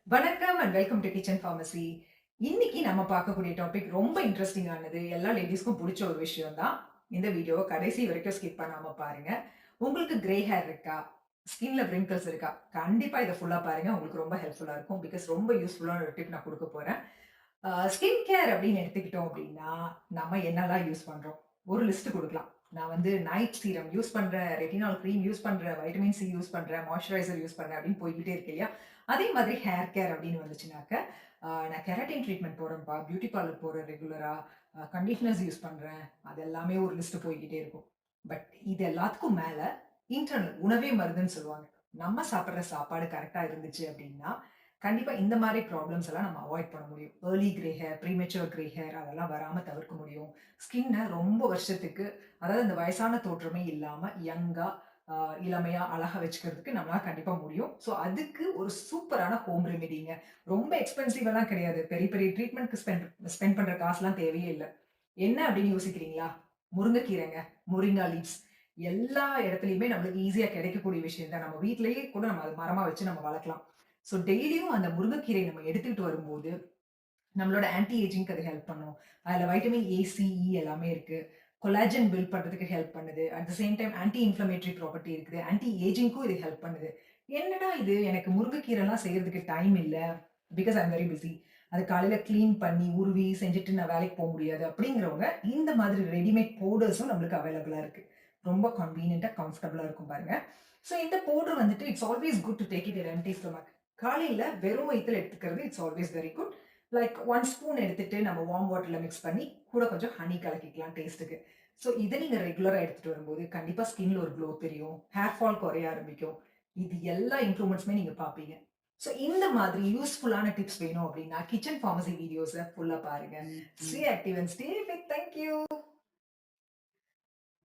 வணக்கம் and welcome to kitchen pharmacy. இன்னைக்கு நம்ம பார்க்கக்கூடிய டாபிக் ரொம்ப இன்ட்ரெஸ்டிங் ஆனது. எல்லா லேடீஸ்க்கும் புடிச்ச ஒரு விஷயம் தான். இந்த வீடியோவ கடைசி வரைக்கும் ஸ்கிப் பண்ணாம பாருங்க. உங்களுக்கு கிரே ஹேர் இருக்கா? ஸ்கின்ல விரிங்கிள்ஸ் இருக்கா? கண்டிப்பா இத ஃபுல்லா பாருங்க. உங்களுக்கு ரொம்ப ஹெல்ப்ஃபுல்லா இருக்கும். பிகாஸ் ரொம்ப யூஸ்ஃபுல்லான ஒரு டிப் நான் குடுக்க போறேன். ஸ்கின் கேர் அப்படின்னு எடுத்துக்கிட்டோம் அப்படின்னா, நம்ம என்னலாம் யூஸ் பண்றோம்? ஒரு லிஸ்ட் குடுக்கலாம். நான் வந்து நைட் சீரம் யூஸ் பண்றேன், ரெட்டினால் கிரீம் யூஸ் பண்றேன், வைட்டமின் சி யூஸ் பண்றேன், மாய்ஸ்சரைசர் யூஸ் பண்றேன் அப்படின்னு போய்க்கிட்டே இருக்கு இல்லையா? அதே மாதிரி ஹேர் கேர் அப்படின்னு வந்துச்சுனாக்க, நான் கெராட்டின் ட்ரீட்மெண்ட் போறேன்ப்பா, பியூட்டி பார்லர் போறேன் ரெகுலரா, கண்டிஷனர்ஸ் யூஸ் பண்றேன். அது எல்லாமே ஒரு லிஸ்ட் போய்க்கிட்டே இருக்கும். பட் இது எல்லாத்துக்கும் மேல இன்டர்னல் உணவே மருந்துன்னு சொல்லுவாங்க. நம்ம சாப்பிடுற சாப்பாடு கரெக்ட்டா இருந்துச்சு அப்படின்னா, கண்டிப்பா இந்த மாரி ப்ராப்ளம்ஸ் எல்லாம் நம்ம அவாய்ட் பண்ண முடியும். Early grey hair, premature grey hair அதெல்லாம் வராம தவிர்க்க முடியும். ஸ்கின்ன ரொம்ப வருஷத்துக்கு அதாவது இந்த வயசான தோற்றமே இல்லாம யங்கா, அ இளமையா, அழகா வச்சுக்கிறதுக்கு நம்மளால கண்டிப்பா முடியும். ஸோ அதுக்கு ஒரு சூப்பரான ஹோம் ரெமிடிங்க. ரொம்ப எக்ஸ்பென்சிவ் எல்லாம் கிடையாது. பெரிய பெரிய ட்ரீட்மெண்ட்க்கு ஸ்பெண்ட் பண்ற காசுலாம் தேவையே இல்ல. என்ன அப்படின்னு யோசிக்கிறீங்களா? முருங்கைக்கீரைங்க. Moringa leaves. எல்லா இடத்துலயுமே நம்மளுக்கு ஈஸியா கிடைக்கக்கூடிய விஷயம் தான். நம்ம வீட்லயே கூட நம்ம அத மரமா வச்சு நம்ம வளர்க்கலாம். ஸோ டெய்லியும் அந்த முருங்கைக்கீரை நம்ம எடுத்துக்கிட்டு வரும்போது, நம்மளோட ஆன்டி ஏஜிங்க்கு அது ஹெல்ப் பண்ணும். அதுல வைட்டமின் ஏ, சி, இ எல்லாமே இருக்கு. கொலாஜன் பில்ட் பண்றதுக்கு ஹெல்ப் பண்ணுது. At the same time anti inflammatory property இருக்குது. ஆன்டி ஏஜிங்க்கும் இது ஹெல்ப் பண்ணுது. என்னடா இது எனக்கு முருங்கைக்கீரைலாம் செய்றதுக்கு டைம் இல்ல. Because I am very busy. அது காலையில கிளீன் பண்ணி, உருவி செஞ்சுட்டு நான் வேலைக்கு போ முடியாது அப்படிங்கிறவங்க, இந்த மாதிரி ரெடிமேட் பவுடர்ஸும் நம்மளுக்கு அவைலபிளா இருக்கு. ரொம்ப கன்வீனியன்ட்டா, கம்ஃபர்டபுளா இருக்கும் பாருங்க. ஸோ இந்த பவுடர் வந்துட்டு it's always good to take it in empty stomach. காலையில வெறும் வயித்துல எடுத்துக்கிறது it's always very good. Like 1 spoon எடுத்துட்டு நம்ம வார்ம் வாட்டர்ல மிக்ஸ் பண்ணி, கூட கொஞ்சம் ஹனி கலக்கிக்கலாம் டேஸ்ட்டுக்கு. ஸோ இத நீங்க ரெகுலரா எடுத்துட்டு வரும்போது, கண்டிப்பா ஸ்கின்ல ஒரு க்ளோ தெரியும். ஹேர் ஃபால் குறைய ஆரம்பிக்கும். இது எல்லா இம்ப்ரூவ்மெண்ட்ஸுமே நீங்க பார்ப்பீங்க. ஸோ இந்த மாதிரி யூஸ்ஃபுல்லான டிப்ஸ் வேணும் அப்படின்னா, கிச்சன் ஃபார்மசி வீடியோஸ ஃபுல்லா பாருங்க. Stay active and stay fit. Thank you.